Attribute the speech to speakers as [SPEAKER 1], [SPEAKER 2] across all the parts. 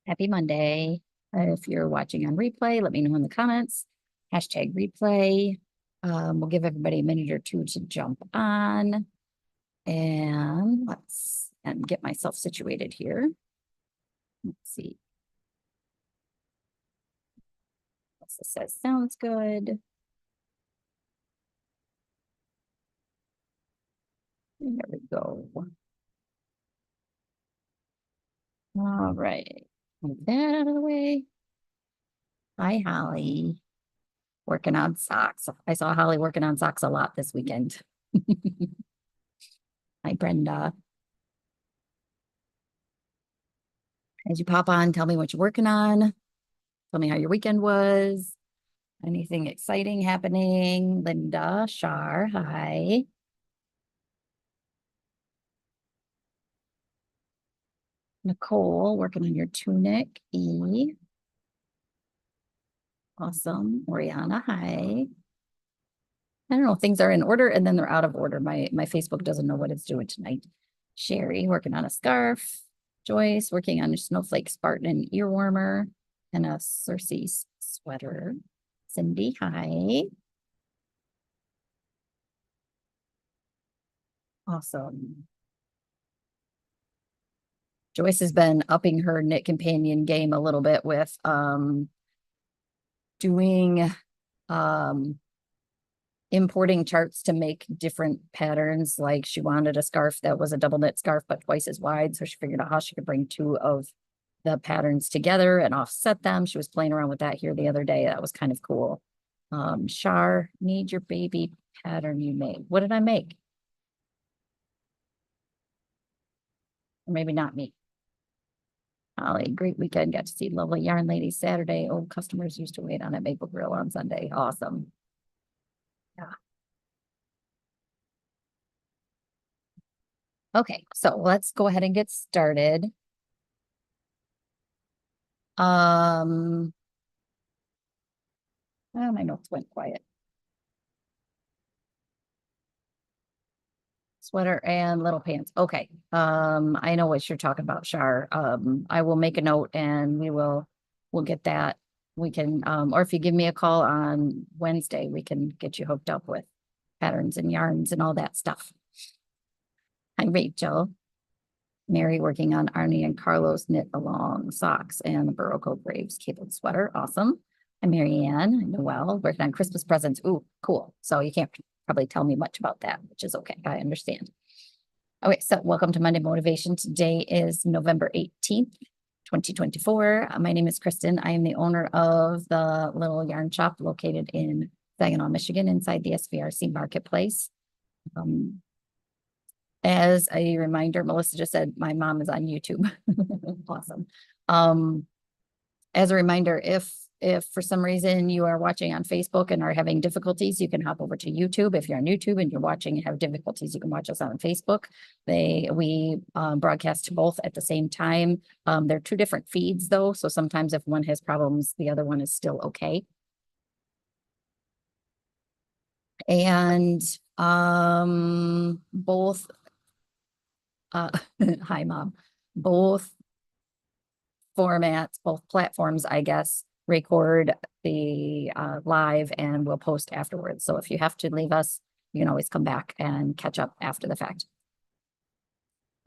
[SPEAKER 1] Happy Monday. If you're watching on replay, let me know in the comments. Hashtag replay. We'll give everybody a minute or two to jump on. And let's get myself situated here. Let's see. This says sounds good. There we go. All right. Move that out of the way. Hi, Holly. Working on socks. I saw Holly working on socks a lot this weekend. Hi, Brenda. As you pop on, tell me what you're working on. Tell me how your weekend was. Anything exciting happening? Linda, Shar, hi. Nicole, working on your tunic. E. Awesome. Oriana, hi. I don't know, things are in order and then they're out of order. My Facebook doesn't know what it's doing tonight. Sherry, working on a scarf. Joyce, working on a snowflake Spartan ear warmer and a Cersei sweater. Cindy, hi. Awesome. Joyce has been upping her knit companion game a little bit with doing importing charts to make different patterns. Like she wanted a scarf that was a double knit scarf, but twice as wide. So she figured out how she could bring two of the patterns together and offset them. She was playing around with that here the other day. That was kind of cool. Shar, need your baby pattern you made. What did I make? Or maybe not me. Holly, great weekend. Got to see lovely yarn ladies Saturday. Old customers used to wait on at Maple Grill on Sunday. Awesome. Yeah. Okay, so let's go ahead and get started. My notes went quiet. Sweater and little pants. Okay. I know what you're talking about, Shar. I will make a note and we'll get that. We can, or if you give me a call on Wednesday, we can get you hooked up with patterns and yarns and all that stuff. Hi, Rachel. Mary working on Arnie and Carlos knit along socks and the Burroco Braves cabled sweater. Awesome. And Marianne, Noelle working on Christmas presents. Ooh, cool. So you can't probably tell me much about that, which is okay. I understand. Okay, so welcome to Monday Motivation. Today is November 18th, 2024. My name is Kristen. I am the owner of the little yarn shop located in Saginaw, Michigan, inside the SVRC Marketplace. As a reminder, Melissa just said my mom is on YouTube. Awesome. As a reminder, if for some reason you are watching on Facebook and are having difficulties, you can hop over to YouTube. If you're on YouTube and you're watching and have difficulties, you can watch us on Facebook. We broadcast to both at the same time. They're two different feeds though, so sometimes if one has problems, the other one is still okay. And both hi mom, both formats, both platforms, I guess, record the live and we'll post afterwards. So if you have to leave us, you can always come back and catch up after the fact.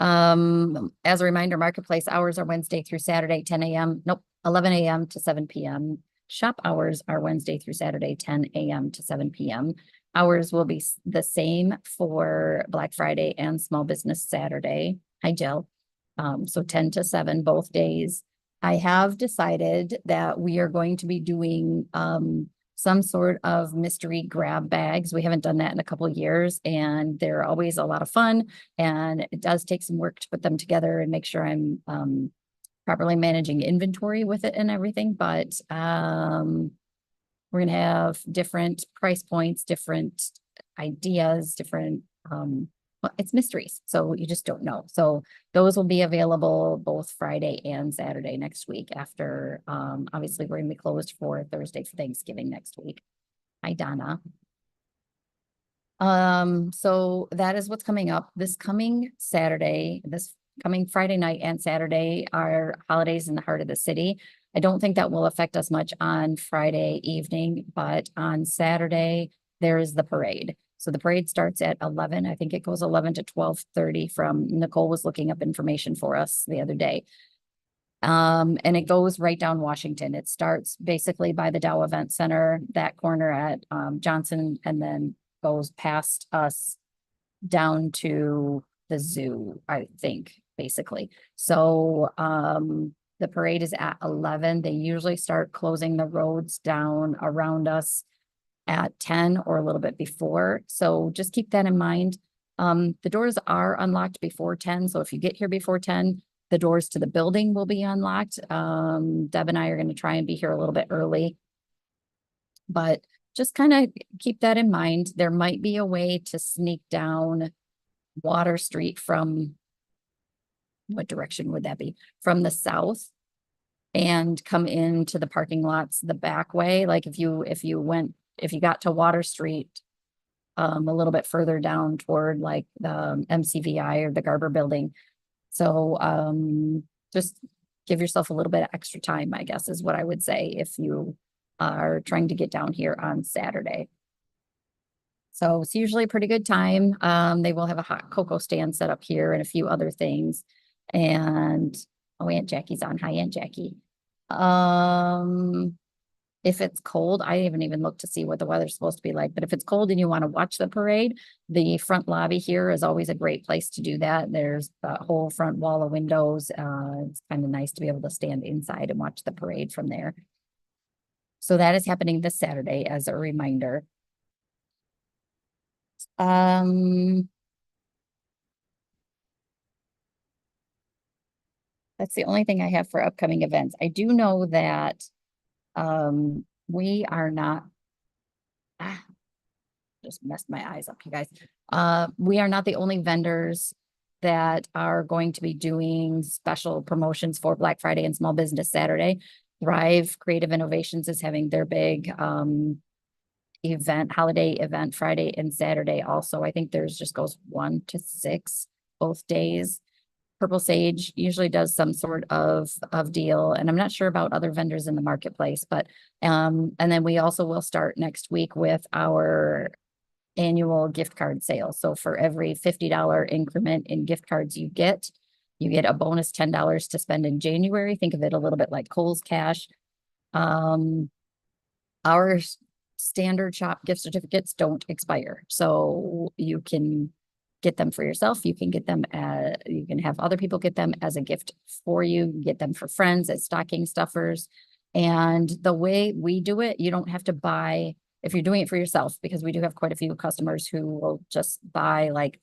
[SPEAKER 1] As a reminder, marketplace hours are Wednesday through Saturday, 10 a.m. Nope, 11 a.m. to 7 p.m. Shop hours are Wednesday through Saturday, 10 a.m. to 7 p.m. Hours will be the same for Black Friday and Small Business Saturday. Hi, Jill. So 10 to 7 both days. I have decided that we are going to be doing some sort of mystery grab bags. We haven't done that in a couple of years, and they're always a lot of fun. And it does take some work to put them together and make sure I'm properly managing inventory with it and everything. But we're going to have different price points, different ideas, different well, it's mysteries, so you just don't know. So those will be available both Friday and Saturday next week after, obviously we're gonna be closed for Thursday for Thanksgiving next week. Hi, Donna. So that is what's coming up this coming Saturday. This coming Friday night and Saturday are holidays in the heart of the city. I don't think that will affect us much on Friday evening, but on Saturday, there is the parade. So the parade starts at 11. I think it goes 11 to 12:30 from Nicole was looking up information for us the other day. And it goes right down Washington. It starts basically by the Dow Event Center, that corner at Johnson, and then goes past us down to the zoo, I think, basically. So the parade is at 11. They usually start closing the roads down around us at 10 or a little bit before. So just keep that in mind. The doors are unlocked before 10. So if you get here before 10, the doors to the building will be unlocked. Deb and I are going to try and be here a little bit early. But just kind of keep that in mind. There might be a way to sneak down Water Street from, what direction would that be? From the south and come into the parking lots the back way. Like if you got to Water Street a little bit further down toward like the MCVI or the Garber building. So just give yourself a little bit of extra time, I guess, is what I would say if you are trying to get down here on Saturday. So it's usually a pretty good time. They will have a hot cocoa stand set up here and a few other things. And oh, Aunt Jackie's on. Hi, Aunt Jackie. If it's cold, I haven't even looked to see what the weather's supposed to be like. But if it's cold and you want to watch the parade, the front lobby here is always a great place to do that. There's the whole front wall of windows. It's kind of nice to be able to stand inside and watch the parade from there. So that is happening this Saturday as a reminder. That's the only thing I have for upcoming events. I do know that we are not just messed my eyes up, you guys. We are not the only vendors that are going to be doing special promotions for Black Friday and Small Business Saturday. Thrive Creative Innovations is having their big holiday event Friday and Saturday also. I think theirs just goes 1 to 6 both days. Purple Sage usually does some sort of deal, and I'm not sure about other vendors in the marketplace, but and then we also will start next week with our annual gift card sale. So for every $50 increment in gift cards you get a bonus $10 to spend in January. Think of it a little bit like Kohl's Cash. Our standard shop gift certificates don't expire, so you can get them for yourself. You can get them you can have other people get them as a gift for you, get them for friends as stocking stuffers. And the way we do it, you don't have to buy, if you're doing it for yourself, because we do have quite a few customers who will just buy like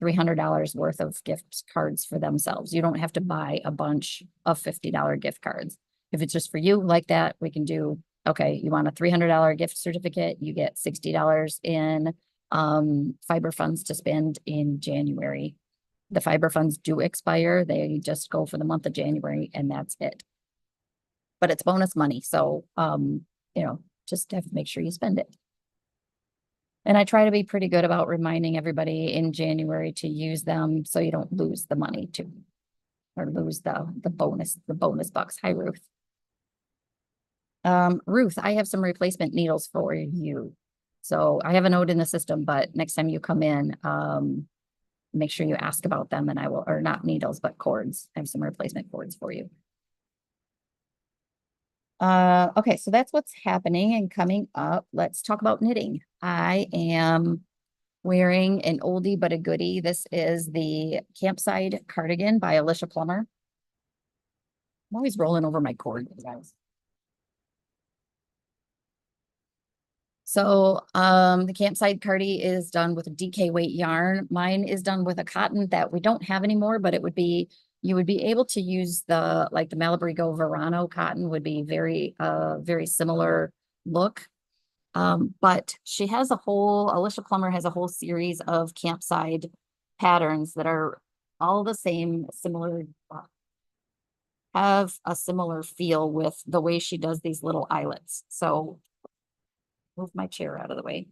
[SPEAKER 1] $300 worth of gift cards for themselves. You don't have to buy a bunch of $50 gift cards. If it's just for you like that, we can do, okay, you want a $300 gift certificate, you get $60 in fiber funds to spend in January. The fiber funds do expire. They just go for the month of January and that's it. But it's bonus money. So, just have to make sure you spend it. And I try to be pretty good about reminding everybody in January to use them so you don't lose the money too, or lose the bonus bucks. Hi, Ruth. Ruth, I have some replacement needles for you. So I have a note in the system, but next time you come in, make sure you ask about them and I will, or not needles, but cords. I have some replacement cords for you. Okay, so that's what's happening and coming up. Let's talk about knitting. I am wearing an oldie but a goodie. This is the Campside Cardigan by Alicia Plummer. I'm always rolling over my cord, guys. So the Campside Cardi is done with a DK weight yarn. Mine is done with a cotton that we don't have anymore, but it would be, you would be able to use the, like the Malabrigo Verano cotton would be very, very similar look. But she has Alicia Plummer has a whole series of Campside patterns that are all the same, similar, have a similar feel with the way she does these little eyelets. So move my chair out of the way.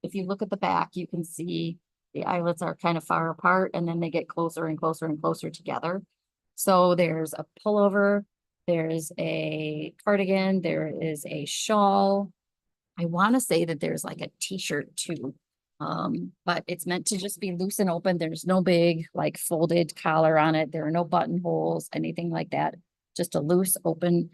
[SPEAKER 1] If you look at the back, you can see the eyelets are kind of far apart and then they get closer and closer and closer together. So there's a pullover, there's a cardigan, there is a shawl. I want to say that there's like a t-shirt too. But it's meant to just be loose and open. There's no big like folded collar on it. There are no buttonholes, anything like that. Just a loose, open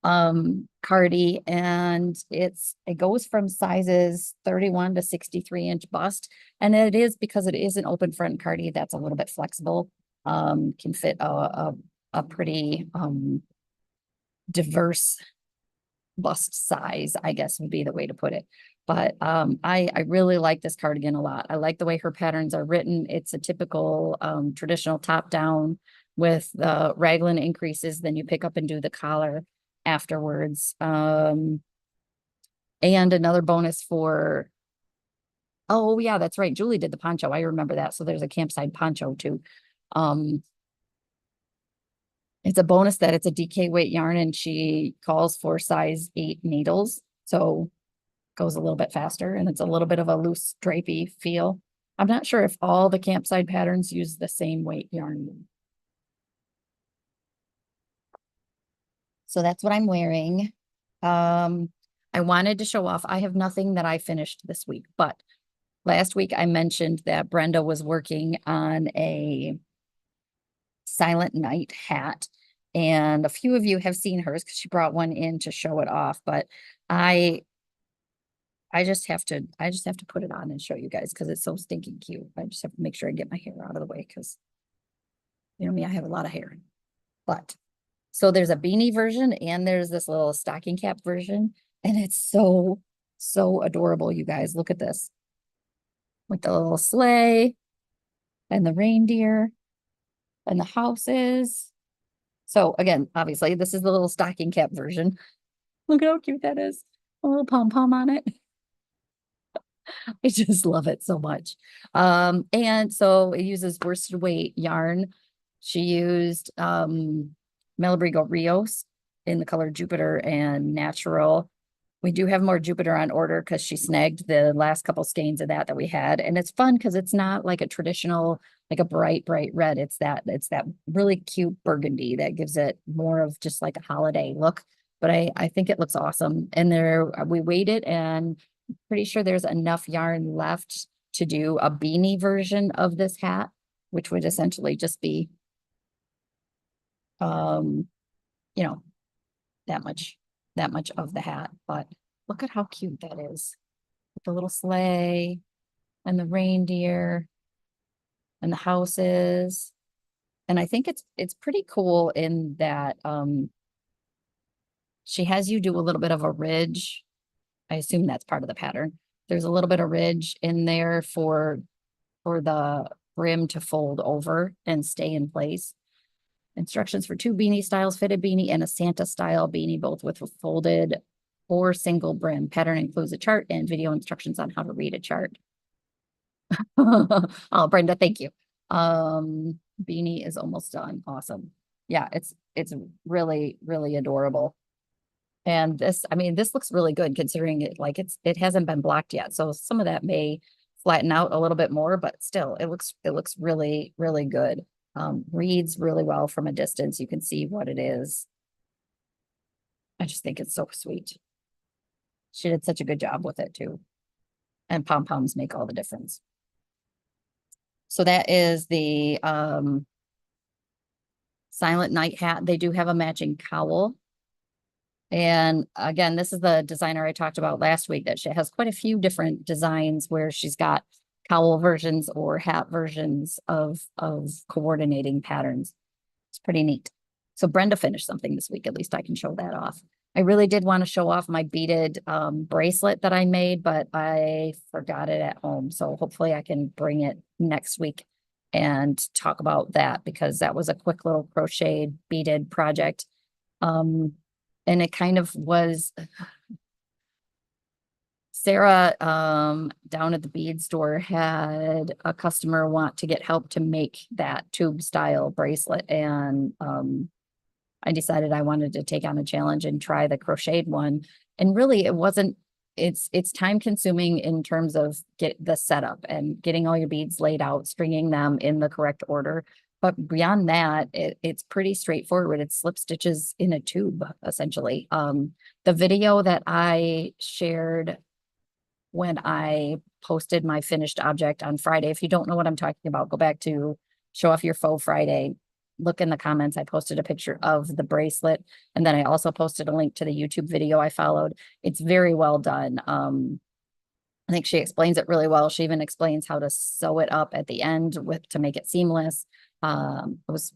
[SPEAKER 1] cardi, and it goes from sizes 31 to 63-inch bust. And it is because it is an open front cardi that's a little bit flexible. Can fit a pretty diverse bust size, I guess would be the way to put it. But I really like this cardigan a lot. I like the way her patterns are written. It's a typical traditional top down with the raglan increases. Then you pick up and do the collar afterwards. And another bonus for, oh yeah, that's right. Julie did the poncho. I remember that. So there's a campsite poncho too. It's a bonus that it's a DK weight yarn and she calls for size 8 needles. So goes a little bit faster and it's a little bit of a loose drapey feel. I'm not sure if all the campsite patterns use the same weight yarn. So that's what I'm wearing. I wanted to show off. I have nothing that I finished this week, but last week I mentioned that Brenda was working on a Silent Night hat. And a few of you have seen hers because she brought one in to show it off, but I just have to put it on and show you guys because it's so stinking cute. I just have to make sure I get my hair out of the way because you know me, I have a lot of hair. But so there's a beanie version and there's this little stocking cap version, and it's so adorable, you guys. Look at this. With the little sleigh and the reindeer and the houses. So again, obviously, this is the little stocking cap version. Look at how cute that is. A little pom-pom on it. I just love it so much. And so it uses worsted weight yarn. She used Malabrigo Rios in the color Jupiter and Natural. We do have more Jupiter on order because she snagged the last couple skeins of that we had. And it's fun because it's not like a traditional, like a bright red. It's that really cute burgundy that gives it more of just like a holiday look. But I think it looks awesome. And we weighed it and pretty sure there's enough yarn left to do a beanie version of this hat, which would essentially just be, you know, that much of the hat. But look at how cute that is. With the little sleigh and the reindeer and the houses. And I think it's pretty cool in that she has you do a little bit of a ridge. I assume that's part of the pattern. There's a little bit of ridge in there for the brim to fold over and stay in place. Instructions for 2 beanie styles, fitted beanie and a Santa style beanie, both with a folded or single brim. Pattern includes a chart and video instructions on how to read a chart. Oh, Brenda, thank you. Beanie is almost done. Awesome. Yeah, it's really adorable. And this, I mean, this looks really good considering it hasn't been blocked yet. So some of that may flatten out a little bit more, but still it looks really good. Reads really well from a distance. You can see what it is. I just think it's so sweet. She did such a good job with it too. And pom-poms make all the difference. So that is the Silent Night hat. They do have a matching cowl. And again, this is the designer I talked about last week that she has quite a few different designs where she's got cowl versions or hat versions of coordinating patterns. It's pretty neat. So Brenda finished something this week. At least I can show that off. I really did want to show off my beaded bracelet that I made, but I forgot it at home. So hopefully I can bring it next week and talk about that because that was a quick little crocheted beaded project. And it kind of was Sarah down at the bead store had a customer want to get help to make that tube style bracelet. And I decided I wanted to take on a challenge and try the crocheted one. And really it wasn't it's time consuming in terms of get the setup and getting all your beads laid out, stringing them in the correct order. But beyond that, it's pretty straightforward. It's slip stitches in a tube, essentially. The video that I shared when I posted my finished object on Friday, if you don't know what I'm talking about, go back to Show Off Your Faux Friday. Look in the comments. I posted a picture of the bracelet, and then I also posted a link to the YouTube video I followed. It's very well done. I think she explains it really well. She even explains how to sew it up at the end with to make it seamless. It was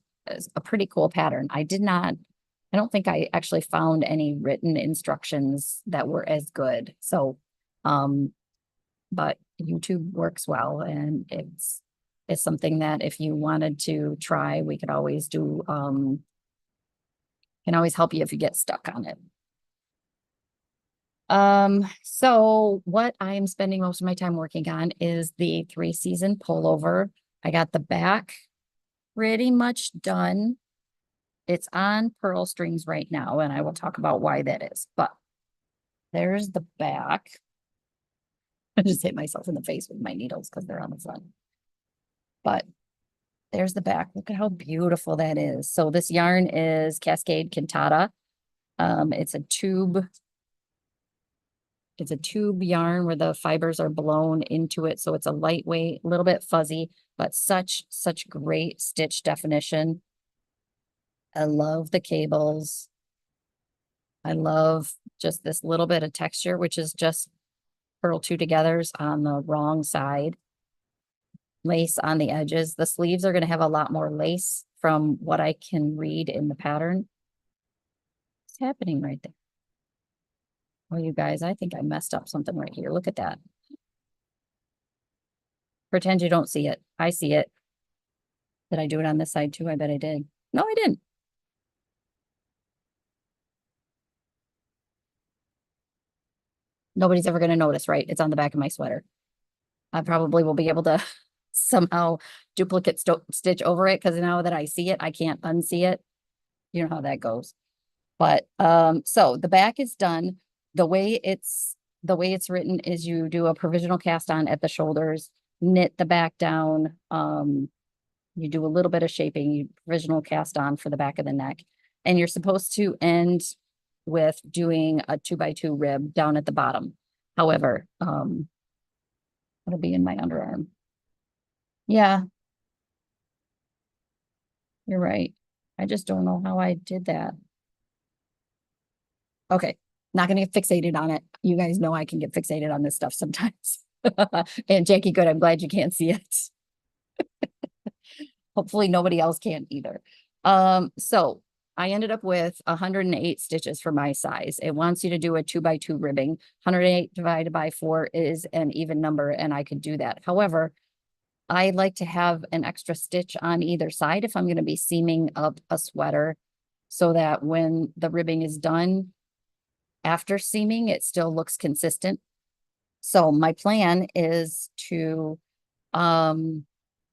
[SPEAKER 1] a pretty cool pattern. I don't think I actually found any written instructions that were as good. So, but YouTube works well, and it's something that if you wanted to try, we could always do, can always help you if you get stuck on it. So what I am spending most of my time working on is the 3-season pullover. I got the back pretty much done. It's on pearl strings right now, and I will talk about why that is, but there's the back. I just hit myself in the face with my needles because they're on the front. But there's the back. Look at how beautiful that is. So this yarn is Cascade Cantata. It's a tube yarn where the fibers are blown into it. So it's a lightweight, a little bit fuzzy, but such great stitch definition. I love the cables. I love just this little bit of texture, which is just purl 2 togethers on the wrong side. Lace on the edges. The sleeves are going to have a lot more lace from what I can read in the pattern. What's happening right there? Oh, you guys, I think I messed up something right here. Look at that. Pretend you don't see it. I see it. Did I do it on this side too? I bet I did. No, I didn't. Nobody's ever going to notice, right? It's on the back of my sweater. I probably will be able to somehow duplicate stitch over it because now that I see it, I can't unsee it. You know how that goes. But so the back is done. The way it's written is you do a provisional cast on at the shoulders, knit the back down. You do a little bit of shaping, you provisional cast on for the back of the neck, and you're supposed to end with doing a 2x2 rib down at the bottom. However, it'll be in my underarm. Yeah, you're right. I just don't know how I did that. Okay, not gonna get fixated on it. You guys know I can get fixated on this stuff sometimes. And Jackie, good, I'm glad you can't see it. Hopefully nobody else can either. So I ended up with 108 stitches for my size. It wants you to do a 2x2 ribbing. 108 divided by 4 is an even number, and I could do that. However, I like to have an extra stitch on either side if I'm going to be seaming up a sweater, so that when the ribbing is done, after seaming, it still looks consistent. So my plan is to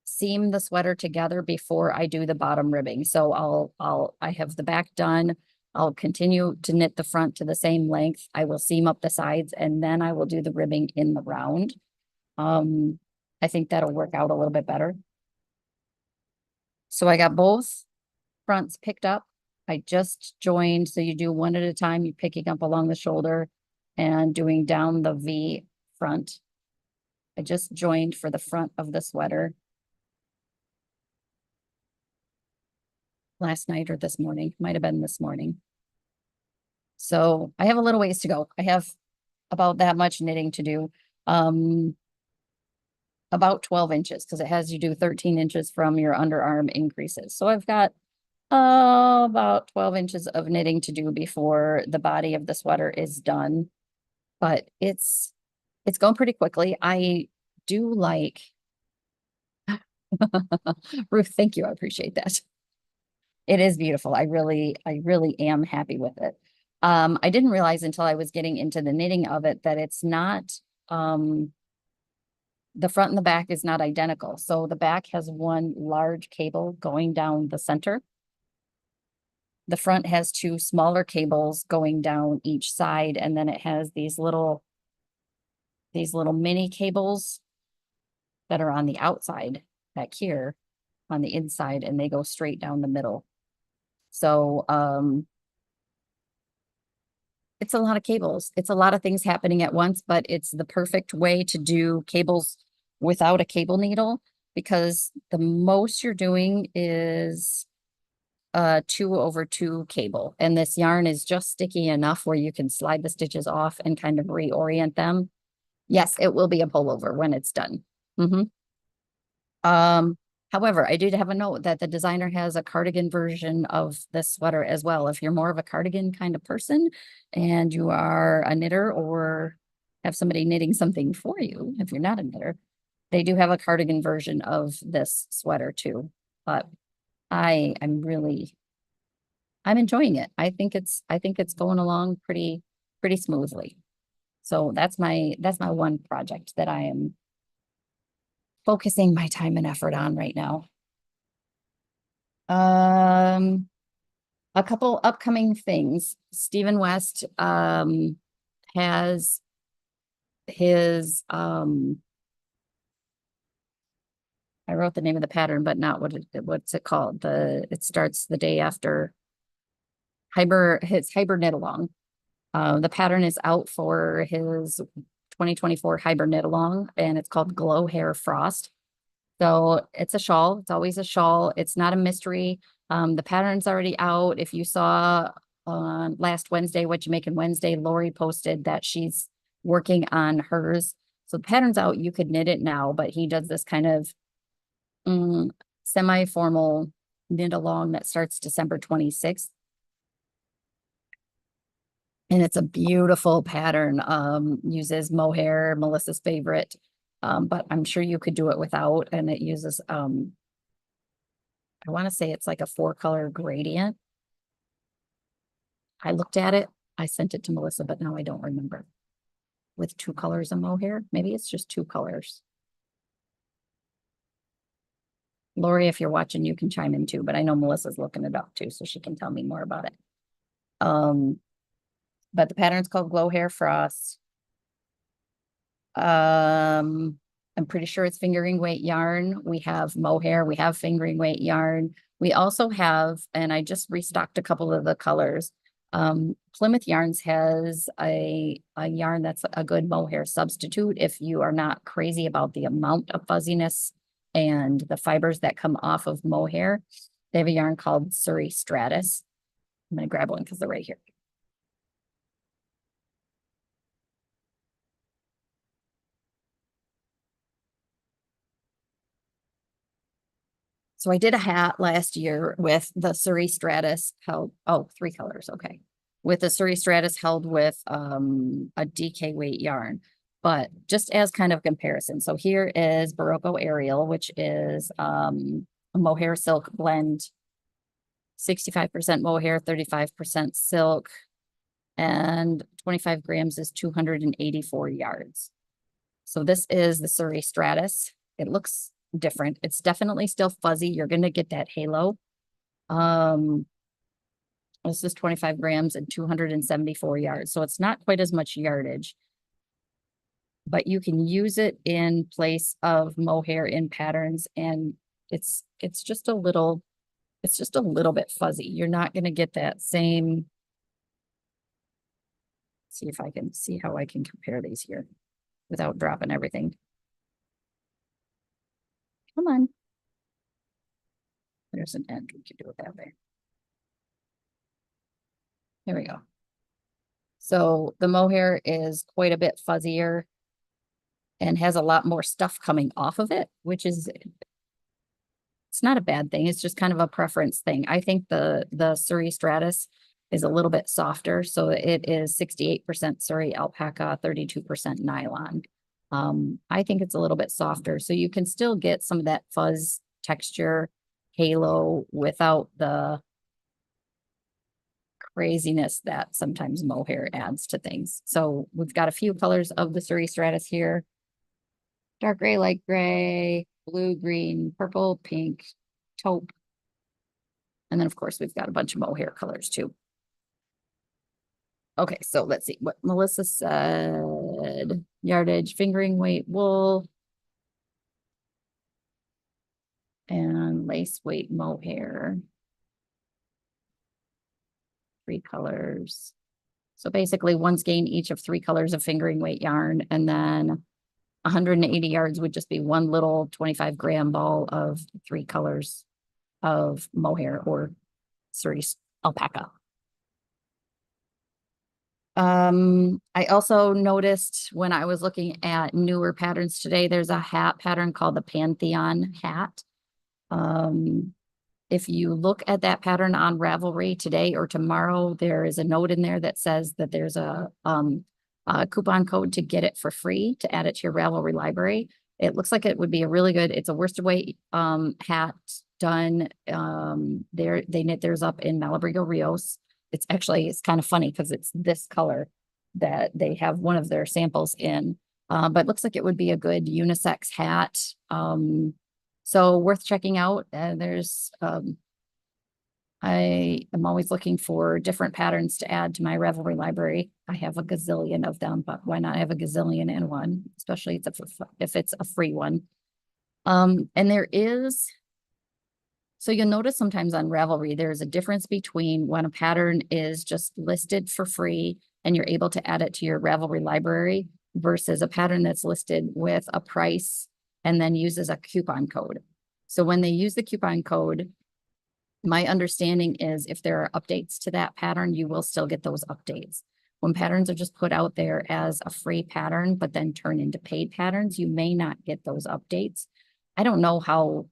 [SPEAKER 1] seam the sweater together before I do the bottom ribbing. So I have the back done. I'll continue to knit the front to the same length. I will seam up the sides, and then I will do the ribbing in the round. I think that'll work out a little bit better. So I got both fronts picked up. I just joined. So you do one at a time. You're picking up along the shoulder and doing down the V front. I just joined for the front of the sweater last night or this morning. Might have been this morning. So I have a little ways to go. I have about that much knitting to do. About 12 inches, because it has you do 13 inches from your underarm increases. So I've got about 12 inches of knitting to do before the body of the sweater is done. But it's going pretty quickly. I do like Ruth, thank you. I appreciate that. It is beautiful. I really am happy with it. I didn't realize until I was getting into the knitting of it that it's not the front and the back is not identical. So the back has one large cable going down the center. The front has 2 smaller cables going down each side, and then it has these little these little mini cables that are on the outside back here on the inside, and they go straight down the middle. So, it's a lot of cables. It's a lot of things happening at once, but it's the perfect way to do cables without a cable needle because the most you're doing is 2/2 cable. And this yarn is just sticky enough where you can slide the stitches off and kind of reorient them. Yes, it will be a pullover when it's done. Mhm. Um, However, I did have a note that the designer has a cardigan version of this sweater as well. If you're more of a cardigan kind of person and you are a knitter or have somebody knitting something for you, if you're not a knitter, they do have a cardigan version of this sweater too. But I'm enjoying it. I think it's going along pretty smoothly. So that's my one project that I am focusing my time and effort on right now. Um, a couple upcoming things. Stephen West has his I wrote the name of the pattern, but not what's it called? It starts the day after his Hyber knit along. The pattern is out for his 2024 Hyber knit along, and it's called Glow Hair Frost. So it's a shawl. It's always a shawl. It's not a mystery. The pattern's already out. If you saw on last Wednesday, What You Making Wednesday, Lori posted that she's working on hers. So the pattern's out. You could knit it now, but he does this kind of semi-formal knit along that starts December 26th. And it's a beautiful pattern. Uses mohair, Melissa's favorite. But I'm sure you could do it without, and it uses I want to say it's like a 4-color gradient. I looked at it, I sent it to Melissa, but now I don't remember. With 2 colors of mohair, maybe it's just 2 colors. Lori, if you're watching, you can chime in too, but I know Melissa's looking it up too, so she can tell me more about it. But the pattern's called Glow Hair Frost. I'm pretty sure it's fingering weight yarn. We have mohair, we have fingering weight yarn. We also have, and I just restocked a couple of the colors. Plymouth Yarns has a yarn that's a good mohair substitute if you are not crazy about the amount of fuzziness and the fibers that come off of mohair. They have a yarn called Surrey Stratus. I'm going to grab one because they're right here. So I did a hat last year with the Surrey Stratus held, 3 colors, okay. With the Surrey Stratus held with a DK weight yarn. But just as kind of comparison, so here is Barocco Ariel, which is a mohair silk blend, 65% mohair, 35% silk, and 25 grams is 284 yards. So this is the Surrey Stratus. It looks different. It's definitely still fuzzy. You're going to get that halo. This is 25 grams and 274 yards. So it's not quite as much yardage, but you can use it in place of mohair in patterns. And it's just a little bit fuzzy. You're not going to get that same. See if I can see how I can compare these here without dropping everything. Come on. There's an end. We can do it that way. There we go. So the mohair is quite a bit fuzzier and has a lot more stuff coming off of it, which is, it's not a bad thing. It's just kind of a preference thing. I think the Surrey Stratus is a little bit softer. So it is 68% Surrey alpaca, 32% nylon. I think it's a little bit softer. So you can still get some of that fuzz texture halo without the craziness that sometimes mohair adds to things. So we've got a few colors of the Surrey Stratus here. Dark gray, light gray, blue, green, purple, pink, taupe. And then of course we've got a bunch of mohair colors too. Okay, so let's see what Melissa said. did yardage, fingering weight wool, and lace weight mohair. 3 colors. So basically one skein each of 3 colors of fingering weight yarn, and then 180 yards would just be one little 25-gram ball of 3 colors of mohair or cerise alpaca. I also noticed when I was looking at newer patterns today, there's a hat pattern called the Pantheon hat. If you look at that pattern on Ravelry today or tomorrow, there is a note in there that says that there's a coupon code to get it for free, to add it to your Ravelry library. It looks like it would be a really good, it's a worsted weight hat done. They knit theirs up in Malabrigo Rios. It's kind of funny because it's this color that they have one of their samples in. But it looks like it would be a good unisex hat. So worth checking out. I am always looking for different patterns to add to my Ravelry library. I have a gazillion of them, but why not have a gazillion in one, especially if it's a free one. And so you'll notice sometimes on Ravelry, there's a difference between when a pattern is just listed for free and you're able to add it to your Ravelry library versus a pattern that's listed with a price and then uses a coupon code. So when they use the coupon code, my understanding is if there are updates to that pattern, you will still get those updates. When patterns are just put out there as a free pattern, but then turn into paid patterns, you may not get those updates. I don't know how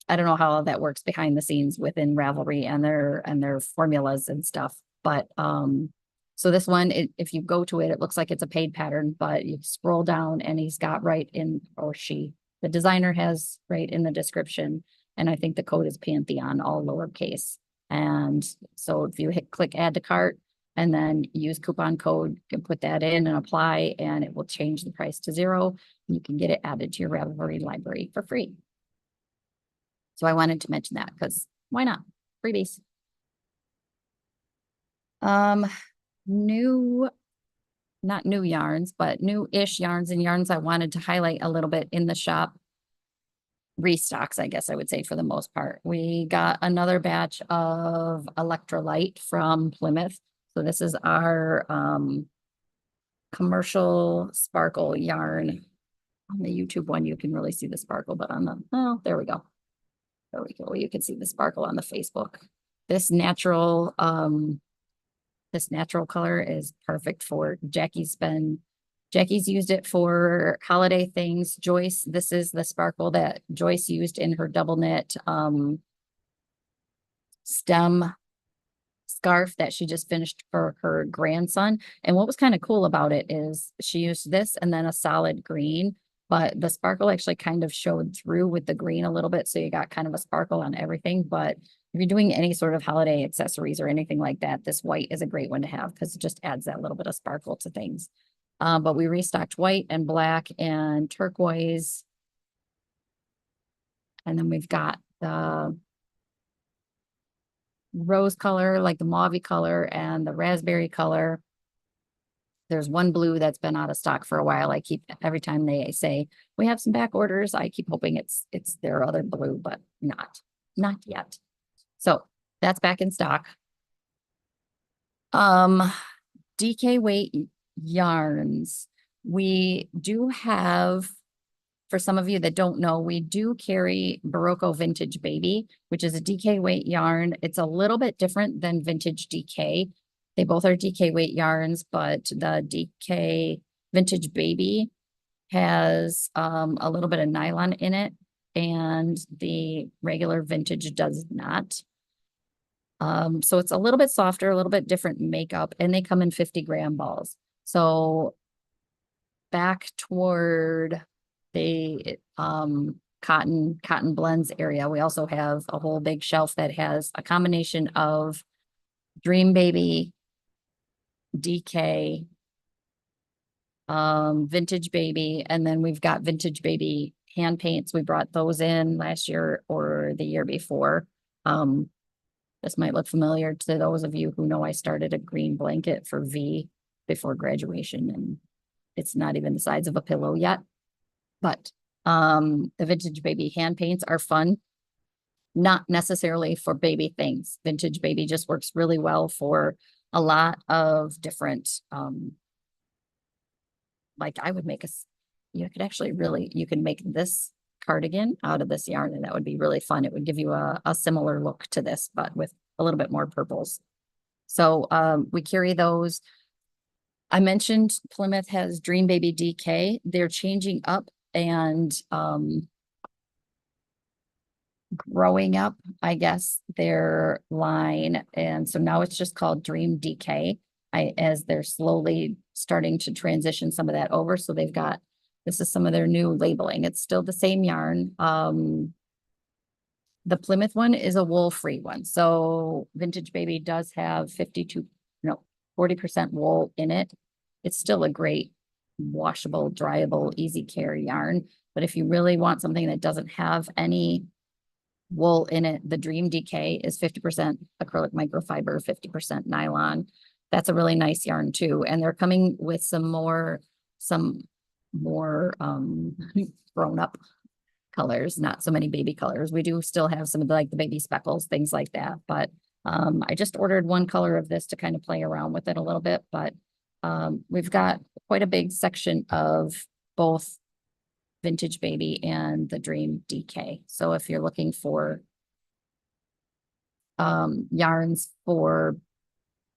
[SPEAKER 1] that works behind the scenes within Ravelry and their formulas and stuff. But so this one, if you go to it, it looks like it's a paid pattern, but you scroll down and he's got right in, or she, the designer has right in the description. And I think the code is Pantheon, all lowercase. And so if you click add to cart and then use coupon code, you can put that in and apply, and it will change the price to 0. You can get it added to your Ravelry library for free. So I wanted to mention that because why not? Freebies. Not new yarns, but new-ish yarns and yarns I wanted to highlight a little bit in the shop. Restocks, I guess I would say, for the most part. We got another batch of Electrolyte from Plymouth. So this is our commercial sparkle yarn. On the YouTube one, you can really see the sparkle, but on the, oh, there we go. There we go. You can see the sparkle on the Facebook. This natural color is perfect for Jackie's used it for holiday things. Joyce, this is the sparkle that Joyce used in her double knit stem scarf that she just finished for her grandson. And what was kind of cool about it is she used this and then a solid green, but the sparkle actually kind of showed through with the green a little bit. So you got kind of a sparkle on everything. But if you're doing any sort of holiday accessories or anything like that, this white is a great one to have because it just adds that little bit of sparkle to things. But we restocked white and black and turquoise. And then we've got the rose color, like the mauve color, and the raspberry color. There's one blue that's been out of stock for a while. Every time they say we have some back orders, I keep hoping it's their other blue, but not yet. So that's back in stock. DK weight yarns. We do have, for some of you that don't know, we do carry Barocco Vintage Baby, which is a DK weight yarn. It's a little bit different than Vintage DK. They both are DK weight yarns, but the DK Vintage Baby has a little bit of nylon in it, and the regular Vintage does not. So it's a little bit softer, a little bit different makeup, and they come in 50-gram balls. So back toward the cotton blends area, we also have a whole big shelf that has a combination of Dream Baby, DK, Vintage Baby, and then we've got Vintage Baby hand paints. We brought those in last year or the year before. This might look familiar to those of you who know I started a green blanket for V before graduation, and It's not even the size of a pillow yet. But the Vintage Baby hand paints are fun. Not necessarily for baby things. Vintage Baby just works really well for a lot of different like I would make you could actually really, you can make this cardigan out of this yarn and that would be really fun. It would give you a similar look to this, but with a little bit more purples. So we carry those. I mentioned Plymouth has Dream Baby DK. They're changing up and growing up, I guess, their line. And so now it's just called Dream DK. As they're slowly starting to transition some of that over. So they've got, this is some of their new labeling. It's still the same yarn. The Plymouth one is a wool-free one. So Vintage Baby does have 40% wool in it. It's still a great washable, dryable, easy care yarn. But if you really want something that doesn't have any wool in it, the Dream DK is 50% acrylic microfiber, 50% nylon. That's a really nice yarn too. And they're coming with some more grown up colors, not so many baby colors. We do still have some of the, like the baby speckles, things like that. But I just ordered one color of this to kind of play around with it a little bit. But we've got quite a big section of both Vintage Baby and the Dream DK. So if you're looking for yarns for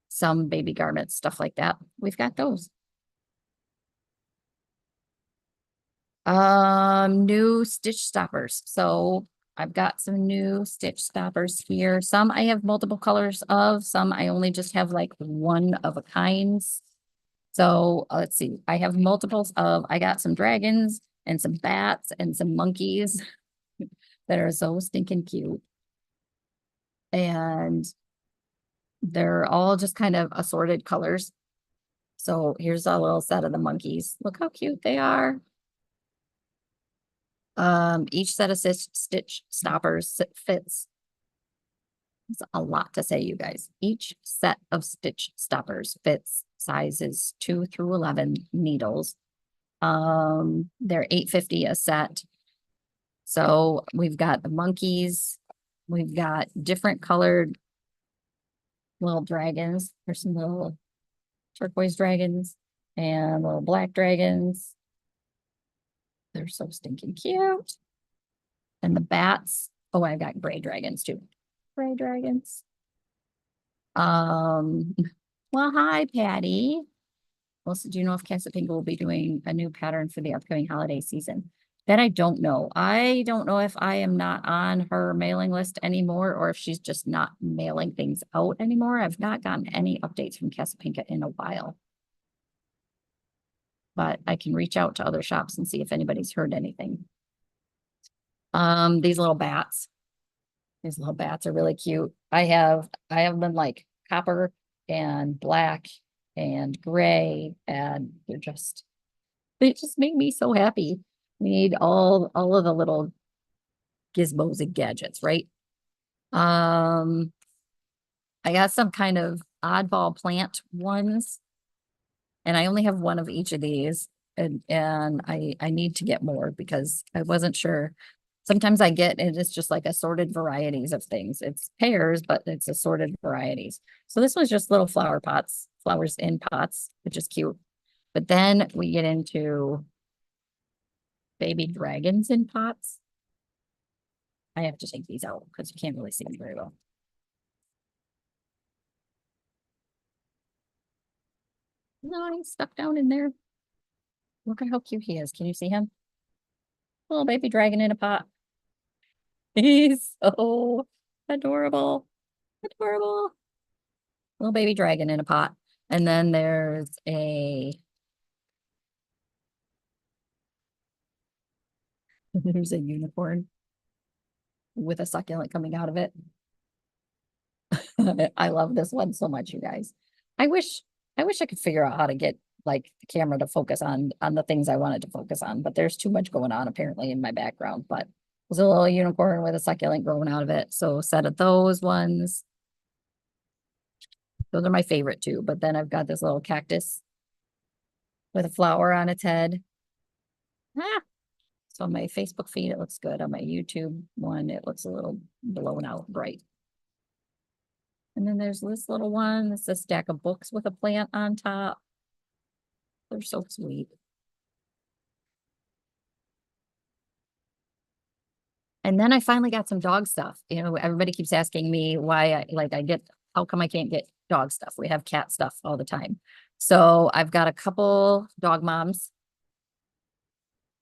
[SPEAKER 1] some baby garments, stuff like that, we've got those. New stitch stoppers. So I've got some new stitch stoppers here. Some I have multiple colors of, some I only just have like one of a kind. So let's see, I have multiples of, I got some dragons and some bats and some monkeys that are so stinking cute. And they're all just kind of assorted colors. So here's a little set of the monkeys. Look how cute they are. Each set of stitch stoppers fits. It's a lot to say, you guys. Each set of stitch stoppers fits sizes 2 through 11 needles. They're $8.50 a set. So we've got the monkeys. We've got different colored little dragons. There's some little turquoise dragons and little black dragons. They're so stinking cute. And the bats. Oh, I've got gray dragons too. Gray dragons. Well, hi, Patty. Also, do you know if Casa Pinko will be doing a new pattern for the upcoming holiday season? That I don't know. I don't know if I am not on her mailing list anymore or if she's just not mailing things out anymore. I've not gotten any updates from Casa Pinko in a while. But I can reach out to other shops and see if anybody's heard anything. These little bats. These little bats are really cute. I have them like copper and black and gray, and they just make me so happy. We need all of the little gizmos and gadgets, right? I got some kind of oddball plant ones, and I only have one of each of these, and I need to get more because I wasn't sure. Sometimes I get, and it's just like assorted varieties of things. It's pairs, but it's assorted varieties. So this was just little flower pots, flowers in pots, which is cute. But then we get into baby dragons in pots. I have to take these out because you can't really see them very well. No, he's stuck down in there. Look at how cute he is. Can you see him? Little baby dragon in a pot. He's so adorable. Adorable. Little baby dragon in a pot. And then there's there's a unicorn with a succulent coming out of it. I love this one so much, you guys. I wish I could figure out how to get like the camera to focus on the things I wanted to focus on, but there's too much going on apparently in my background. But there's a little unicorn with a succulent growing out of it. So a set of those ones. Those are my favorite too. But then I've got this little cactus with a flower on its head. Ah, so on my Facebook feed, it looks good. On my YouTube one, it looks a little blown out bright. And then there's this little one. It's a stack of books with a plant on top. They're so sweet. And then I finally got some dog stuff. You know, everybody keeps asking me why I get, how come I can't get dog stuff? We have cat stuff all the time. So I've got a couple dog moms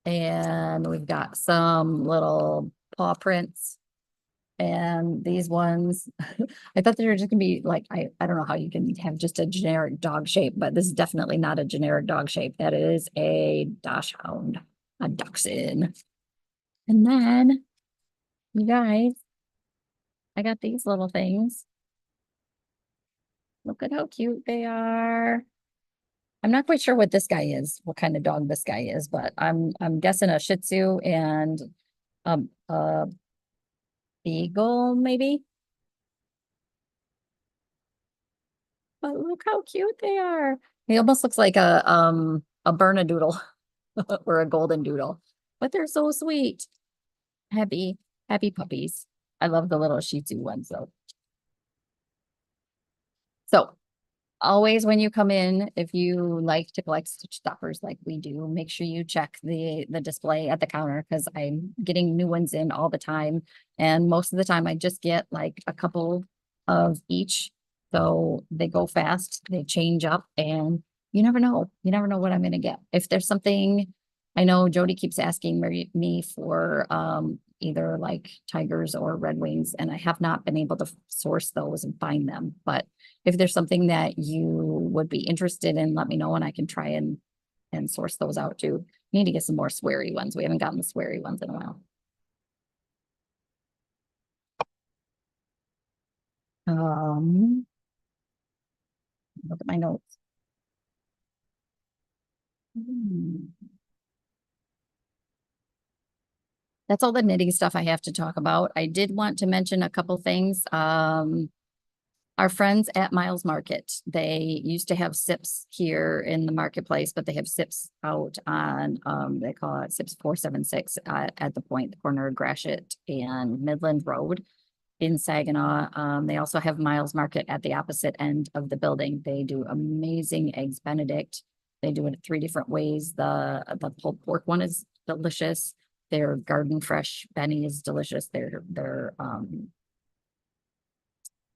[SPEAKER 1] and we've got some little paw prints. And these ones, I thought they were just gonna be like, I don't know how you can have just a generic dog shape, but this is definitely not a generic dog shape. That is a dachshund, a dachshund. And then, you guys, I got these little things. Look at how cute they are. I'm not quite sure what this guy is, what kind of dog this guy is, but I'm guessing a Shih Tzu and a beagle, maybe. But look how cute they are. He almost looks like a Bernedoodle or a golden doodle, but they're so sweet. Happy, happy puppies. I love the little Shih Tzu ones though. So always when you come in, if you like to collect stitch stoppers like we do, make sure you check the display at the counter because I'm getting new ones in all the time. And most of the time I just get like a couple of each. So they go fast, they change up, and you never know. You never know what I'm gonna get. If there's something, I know Jody keeps asking me for either like tigers or red wings, and I have not been able to source those and find them. But if there's something that you would be interested in, let me know and I can try and source those out too. We need to get some more sweary ones. We haven't gotten the sweary ones in a while. Um, look at my notes. Hmm. That's all the knitting stuff I have to talk about. I did want to mention a couple things. Our friends at Miles Market, they used to have SIPs here in the marketplace, but they have SIPs out on, they call it SIPs 476 at the point, the corner of Gratiot and Midland Road in Saginaw. They also have Miles Market at the opposite end of the building. They do amazing eggs Benedict. They do it 3 different ways. The pulled pork one is delicious. Their garden fresh Benny is delicious. Their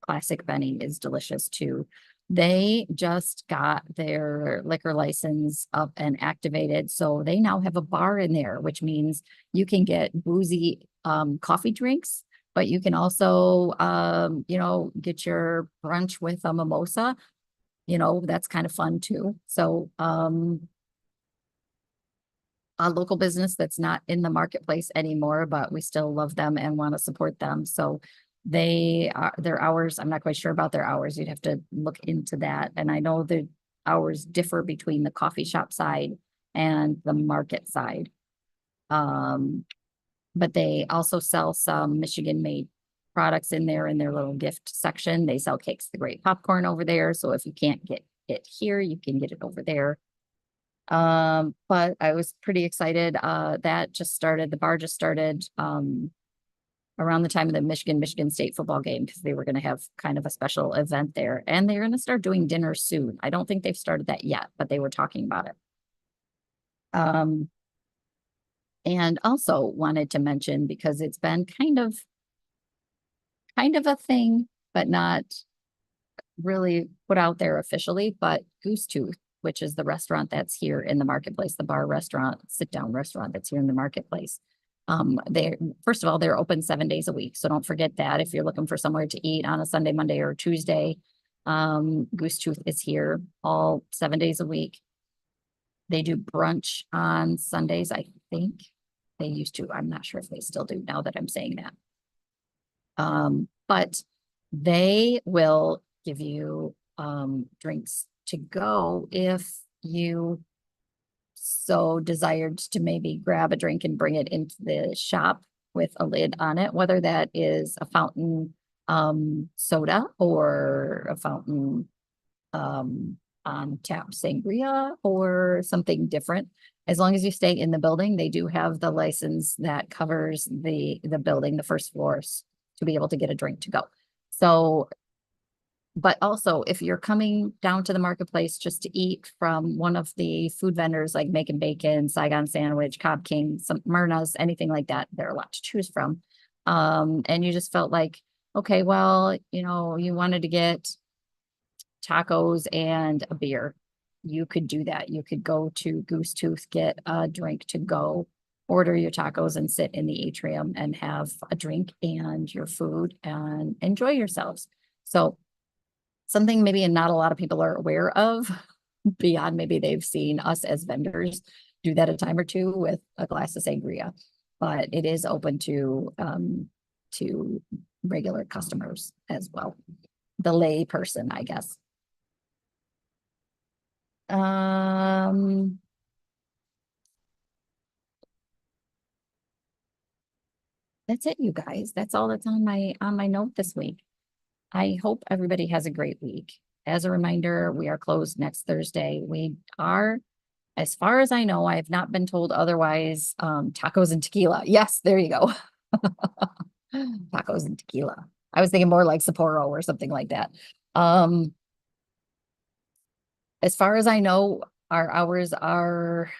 [SPEAKER 1] classic Benny is delicious too. They just got their liquor license up and activated. So they now have a bar in there, which means you can get boozy coffee drinks, but you can also get your brunch with a mimosa. That's kind of fun too. So a local business that's not in the marketplace anymore, but we still love them and want to support them. So their hours, I'm not quite sure about their hours. You'd have to look into that. And I know the hours differ between the coffee shop side and the market side. But they also sell some Michigan made products in there in their little gift section. They sell Cakes the Great Popcorn over there. So if you can't get it here, you can get it over there. But I was pretty excited. That just started, the bar just started around the time of the Michigan State football game because they were going to have kind of a special event there. And they're going to start doing dinner soon. I don't think they've started that yet, but they were talking about it. And also wanted to mention because it's been kind of a thing, but not really put out there officially, but Goose Tooth, which is the restaurant that's here in the marketplace, the bar restaurant, sit down restaurant that's here in the marketplace. They first of all, they're open 7 days a week. So don't forget that if you're looking for somewhere to eat on a Sunday, Monday, or Tuesday, Goose Tooth is here all 7 days a week. They do brunch on Sundays, I think. They used to. I'm not sure if they still do now that I'm saying that. But they will give you drinks to go if you so desired to maybe grab a drink and bring it into the shop with a lid on it, whether that is a fountain soda or a fountain tap sangria or something different. As long as you stay in the building, they do have the license that covers the building, the first floors, to be able to get a drink to go. So, but also if you're coming down to the marketplace just to eat from one of the food vendors like Making Bacon, Saigon Sandwich, Cobb King, some Myrna's, anything like that, there are a lot to choose from. And you just felt like, okay, well, you wanted to get tacos and a beer. You could do that. You could go to Goose Tooth, get a drink to go, order your tacos and sit in the atrium and have a drink and your food and enjoy yourselves. So something maybe not a lot of people are aware of beyond maybe they've seen us as vendors do that a time or two with a glass of sangria, but it is open to regular customers as well. The lay person, I guess. Um, that's it, you guys. That's all that's on my note this week. I hope everybody has a great week. As a reminder, we are closed next Thursday. We are, as far as I know, I have not been told otherwise. Tacos and tequila. Yes, there you go. Tacos and tequila. I was thinking more like Sapporo or something like that. Um, as far as I know, our hours are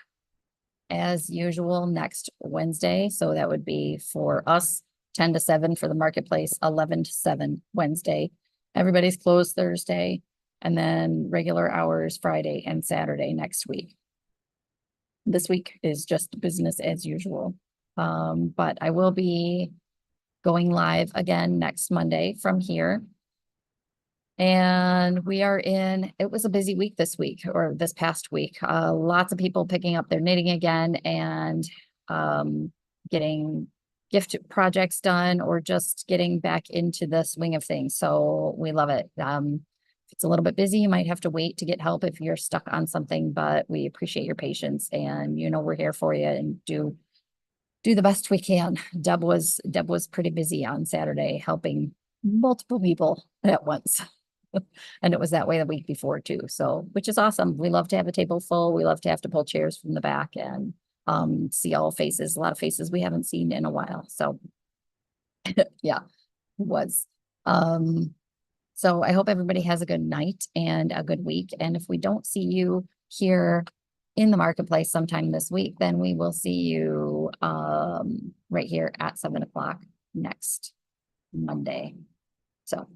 [SPEAKER 1] as usual next Wednesday. So that would be for us 10 to 7 for the marketplace, 11 to 7 Wednesday. Everybody's closed Thursday, and then regular hours Friday and Saturday next week. This week is just business as usual. But I will be going live again next Monday from here. And it was a busy week this week or this past week. Lots of people picking up their knitting again and getting gift projects done or just getting back into the swing of things. So we love it. If it's a little bit busy, you might have to wait to get help if you're stuck on something, but we appreciate your patience and we're here for you and do the best we can. Deb was pretty busy on Saturday helping multiple people at once. And it was that way the week before too. So, which is awesome. We love to have a table full. We love to have to pull chairs from the back and see all faces, a lot of faces we haven't seen in a while. So yeah, it was. So I hope everybody has a good night and a good week. And if we don't see you here in the marketplace sometime this week, then we will see you right here at 7 o'clock next Monday. So